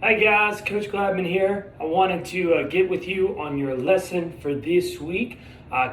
Hi guys, Coach Gladman here. I wanted to get with you on your lesson for this week.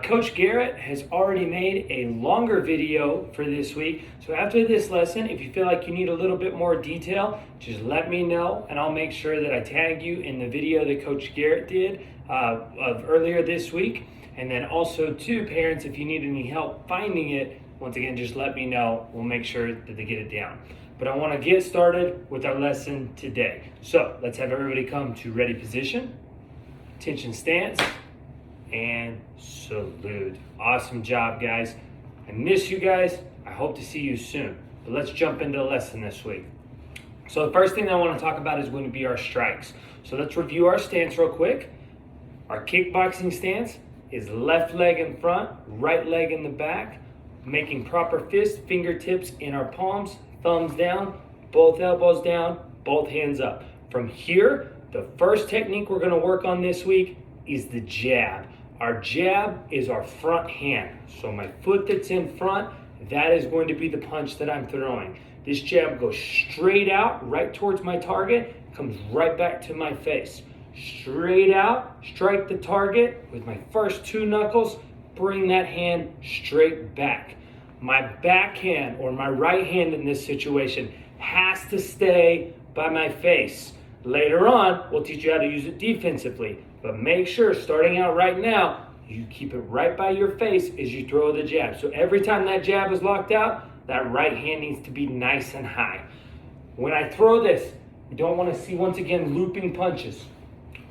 Coach Garrett has already made a longer video for this week. So after this lesson, if you feel like you need a little bit more detail, just let me know and I'll make sure that I tag you in the video that Coach Garrett did of earlier this week. And then also too, parents, if you need any help finding it, once again, just let me know. We'll make sure that they get it down. But I want to get started with our lesson today. So let's have everybody come to ready position, attention stance, and salute. Awesome job, guys. I miss you guys. I hope to see you soon. But let's jump into the lesson this week. So the first thing I want to talk about is going to be our strikes. So let's review our stance real quick. Our kickboxing stance is left leg in front, right leg in the back, making proper fist, fingertips in our palms, thumbs down, both elbows down, both hands up. From here, the first technique we're going to work on this week is the jab. Our jab is our front hand. So my foot that's in front, that is going to be the punch that I'm throwing. This jab goes straight out, right towards my target, comes right back to my face. Straight out, strike the target with my first two knuckles, bring that hand straight back. My backhand, or my right hand in this situation, has to stay by my face. Later on, we'll teach you how to use it defensively, but make sure starting out right now, you keep it right by your face as you throw the jab. So every time that jab is locked out, that right hand needs to be nice and high. When I throw this, you don't want to see, once again, looping punches.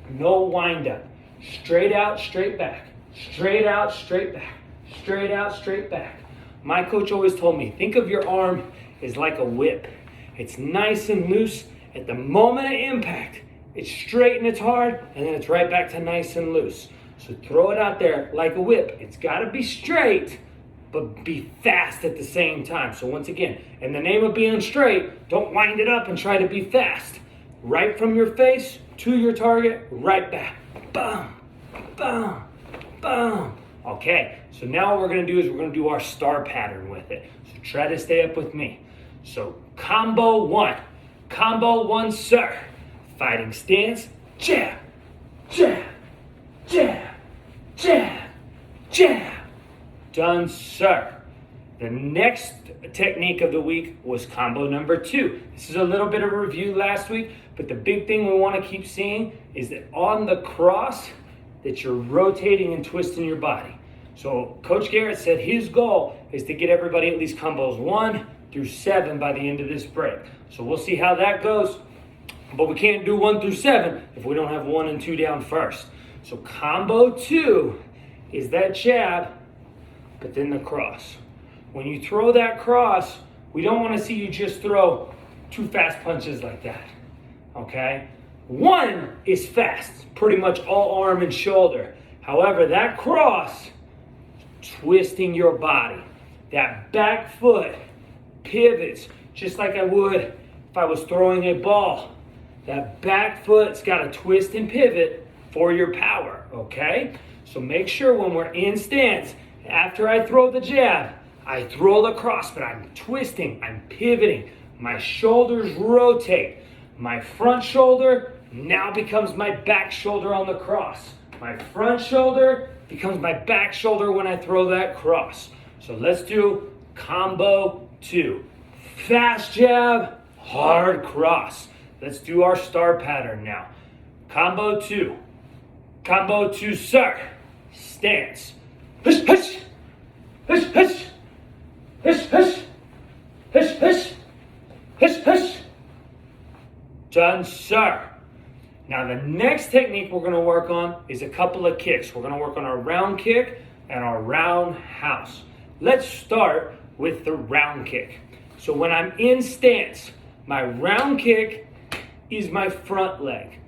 No wind up. Straight out, straight back. Straight out, straight back. Straight out, straight back. My coach always told me, think of your arm as like a whip. It's nice and loose. At the moment of impact, it's straight and it's hard, and then it's right back to nice and loose. So throw it out there like a whip. It's got to be straight, but be fast at the same time. So once again, in the name of being straight, don't wind it up and try to be fast. Right from your face to your target, right back. Boom, boom, boom. Okay, so now what we're going to do is we're going to do our star pattern with it. So try to stay up with me. So combo one. Combo one, sir. Fighting stance, jab, jab, jab, jab, jab. Done, sir. The next technique of the week was combo number two. This is a little bit of a review last week, but the big thing we want to keep seeing is that on the cross, that you're rotating and twisting your body. So Coach Garrett said his goal is to get everybody at least combos 1 through 7 by the end of this break. So we'll see how that goes, but we can't do 1 through 7 if we don't have 1 and 2 down first. So combo 2 is that jab, but then the cross. When you throw that cross, we don't want to see you just throw 2 fast punches like that, okay? 1 is fast, pretty much all arm and shoulder. However, that cross, twisting your body. That back foot pivots just like I would if I was throwing a ball. That back foot's got to twist and pivot for your power, okay? So make sure when we're in stance, after I throw the jab, I throw the cross, but I'm twisting, I'm pivoting. My shoulders rotate. My front shoulder now becomes my back shoulder on the cross. My front shoulder becomes my back shoulder when I throw that cross. So let's do combo 2. Fast jab, hard cross. Let's do our star pattern now. Combo 2. Combo 2, sir. Stance. Hush, hush. Hush, hush. Hush, hush. Hush, hush. Hush, hush. Done, sir. Now the next technique we're going to work on is a couple of kicks. We're going to work on our round kick and our roundhouse. Let's start with the round kick. So when I'm in stance, my round kick is my front leg.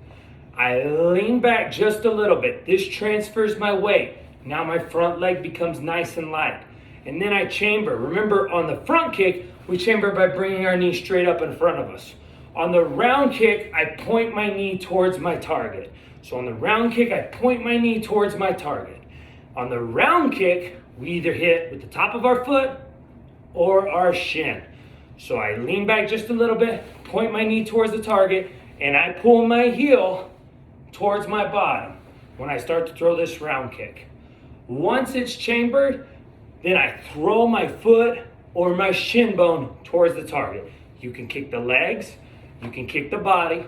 I lean back just a little bit. This transfers my weight. Now my front leg becomes nice and light. And then I chamber. Remember, on the front kick, we chamber by bringing our knee straight up in front of us. On the round kick, I point my knee towards my target. So on the round kick, I point my knee towards my target. On the round kick, we either hit with the top of our foot or our shin. So I lean back just a little bit, point my knee towards the target, and I pull my heel towards my bottom when I start to throw this round kick. Once it's chambered, then I throw my foot or my shin bone towards the target. You can kick the legs, you can kick the body,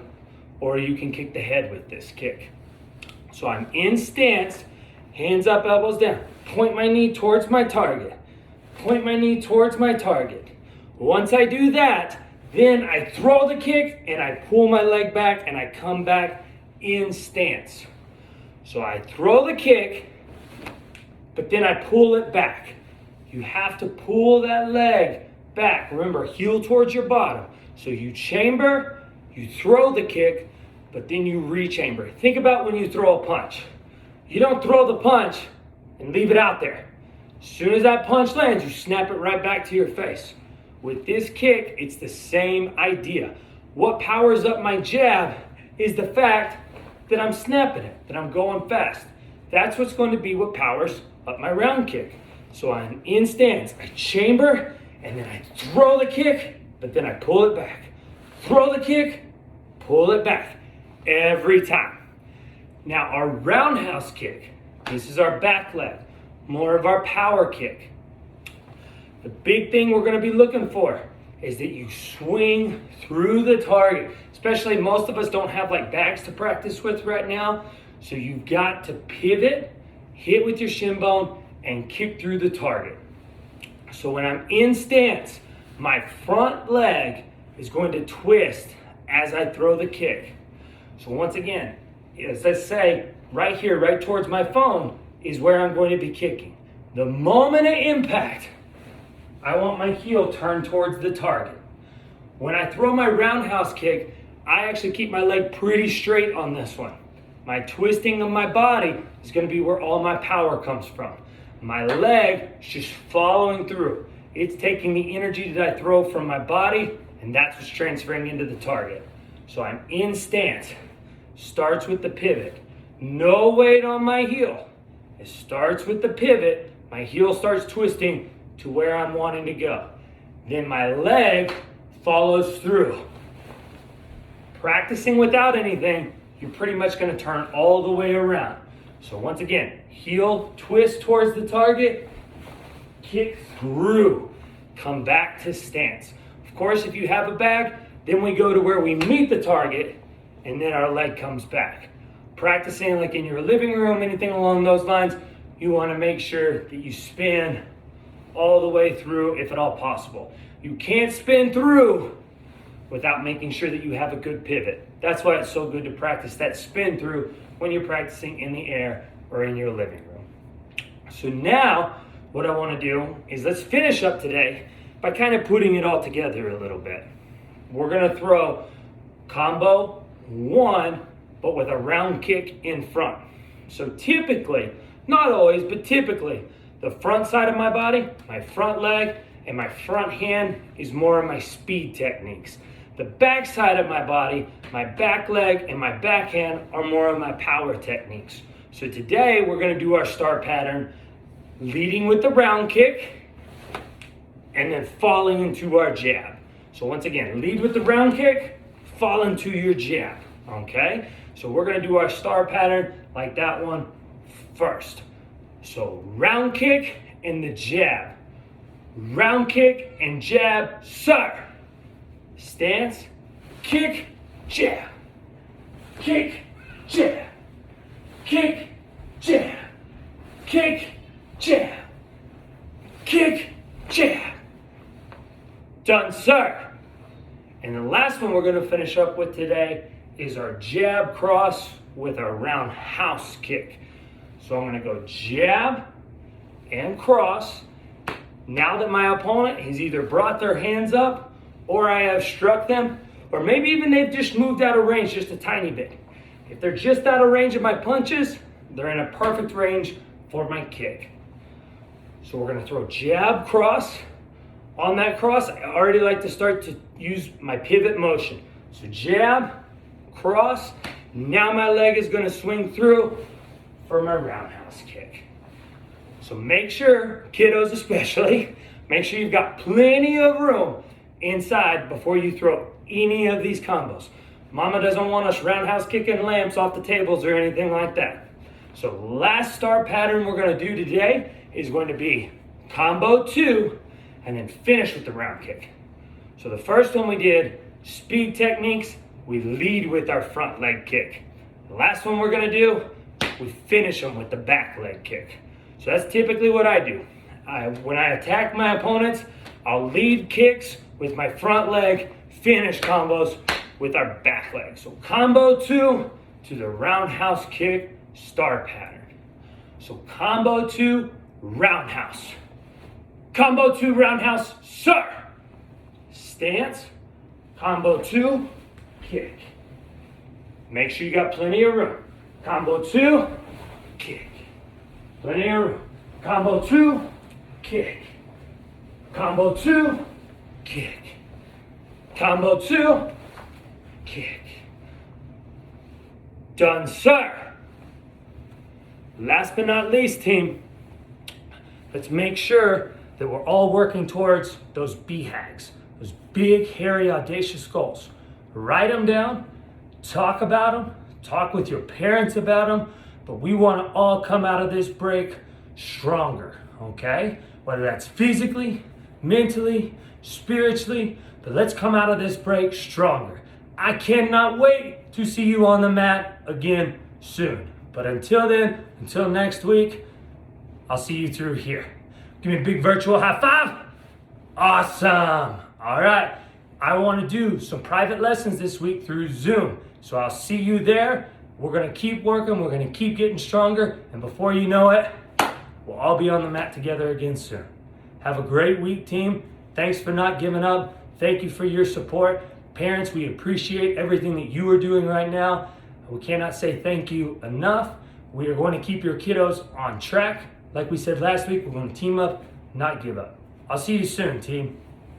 or you can kick the head with this kick. So I'm in stance, hands up, elbows down. Point my knee towards my target. Point my knee towards my target. Once I do that, then I throw the kick and I pull my leg back and I come back in stance. So I throw the kick, but then I pull it back. You have to pull that leg back. Remember, heel towards your bottom. So you chamber, you throw the kick, but then you rechamber. Think about when you throw a punch. You don't throw the punch and leave it out there. As soon as that punch lands, you snap it right back to your face. With this kick, it's the same idea. What powers up my jab is the fact that I'm snapping it, that I'm going fast. That's what's going to be what powers up my round kick. So I'm in stance, I chamber, and then I throw the kick, but then I pull it back. Throw the kick, pull it back, every time. Now our roundhouse kick, this is our back leg, more of our power kick. The big thing we're gonna be looking for is that you swing through the target. Especially most of us don't have like bags to practice with right now. So you've got to pivot, hit with your shin bone, and kick through the target. So when I'm in stance, my front leg is going to twist as I throw the kick. So once again, as I say, right here, right towards my phone, is where I'm going to be kicking. The moment of impact, I want my heel turned towards the target. When I throw my roundhouse kick, I actually keep my leg pretty straight on this one. My twisting of my body is going to be where all my power comes from. My leg is just following through. It's taking the energy that I throw from my body, and that's what's transferring into the target. So I'm in stance. Starts with the pivot. No weight on my heel. It starts with the pivot. My heel starts twisting to where I'm wanting to go. Then my leg follows through. Practicing without anything, you're pretty much going to turn all the way around. So once again, heel twist towards the target, kick through, come back to stance. Of course, if you have a bag, then we go to where we meet the target, and then our leg comes back. Practicing like in your living room, anything along those lines, you want to make sure that you spin all the way through if at all possible. You can't spin through without making sure that you have a good pivot. That's why it's so good to practice that spin through when you're practicing in the air or in your living room. So now what I want to do is let's finish up today by kind of putting it all together a little bit. We're going to throw combo 1, but with a round kick in front. So typically, not always, but typically, the front side of my body, my front leg, and my front hand is more of my speed techniques. The back side of my body, my back leg, and my backhand are more of my power techniques. So today we're going to do our start pattern, leading with the round kick, and then falling into our jab. So once again, lead with the round kick, fall into your jab, okay? So we're going to do our start pattern like that one first. So round kick and the jab. Round kick and jab, sir. Stance, kick, jab. Kick, jab. Kick, jab. Kick, jab. Kick, jab. Done, sir. And the last one we're going to finish up with today is our jab cross with our roundhouse kick. So I'm going to go jab and cross. Now that my opponent has either brought their hands up or I have struck them, or maybe even they've just moved out of range just a tiny bit. If they're just out of range of my punches, they're in a perfect range for my kick. So we're going to throw jab, cross. On that cross, I already like to start to use my pivot motion. So jab, cross. Now my leg is going to swing through for my roundhouse kick. So make sure, kiddos especially, make sure you've got plenty of room inside before you throw any of these combos. Mama doesn't want us roundhouse kicking lamps off the tables or anything like that. So last start pattern we're going to do today is going to be combo 2 and then finish with the round kick. So the first one we did, speed techniques, we lead with our front leg kick. The last one we're going to do, we finish them with the back leg kick. So that's typically what I do. When I attack my opponents, I'll lead kicks with my front leg, finish combos with our back leg. So combo 2 to the roundhouse kick start pattern. So combo 2, roundhouse. Combo 2, roundhouse, sir. Stance, combo 2, kick. Make sure you got plenty of room. Combo 2, kick. Plenty of room. Combo 2, kick. Combo 2, kick. Combo 2, kick. Done, sir. Last but not least, team, let's make sure that we're all working towards those BHAGs, those big, hairy, audacious goals. Write them down, talk about them, talk with your parents about them, but we want to all come out of this break stronger, okay? Whether that's physically, mentally, spiritually, but let's come out of this break stronger. I cannot wait to see you on the mat again soon. But until then, until next week, I'll see you through here. Give me a big virtual high five. Awesome. All right. I want to do some private lessons this week through Zoom. So I'll see you there. We're going to keep working. We're going to keep getting stronger. And before you know it, we'll all be on the mat together again soon. Have a great week, team. Thanks for not giving up. Thank you for your support. Parents, we appreciate everything that you are doing right now. We cannot say thank you enough. We are going to keep your kiddos on track. Like we said last week, we're going to team up, not give up. I'll see you soon, team.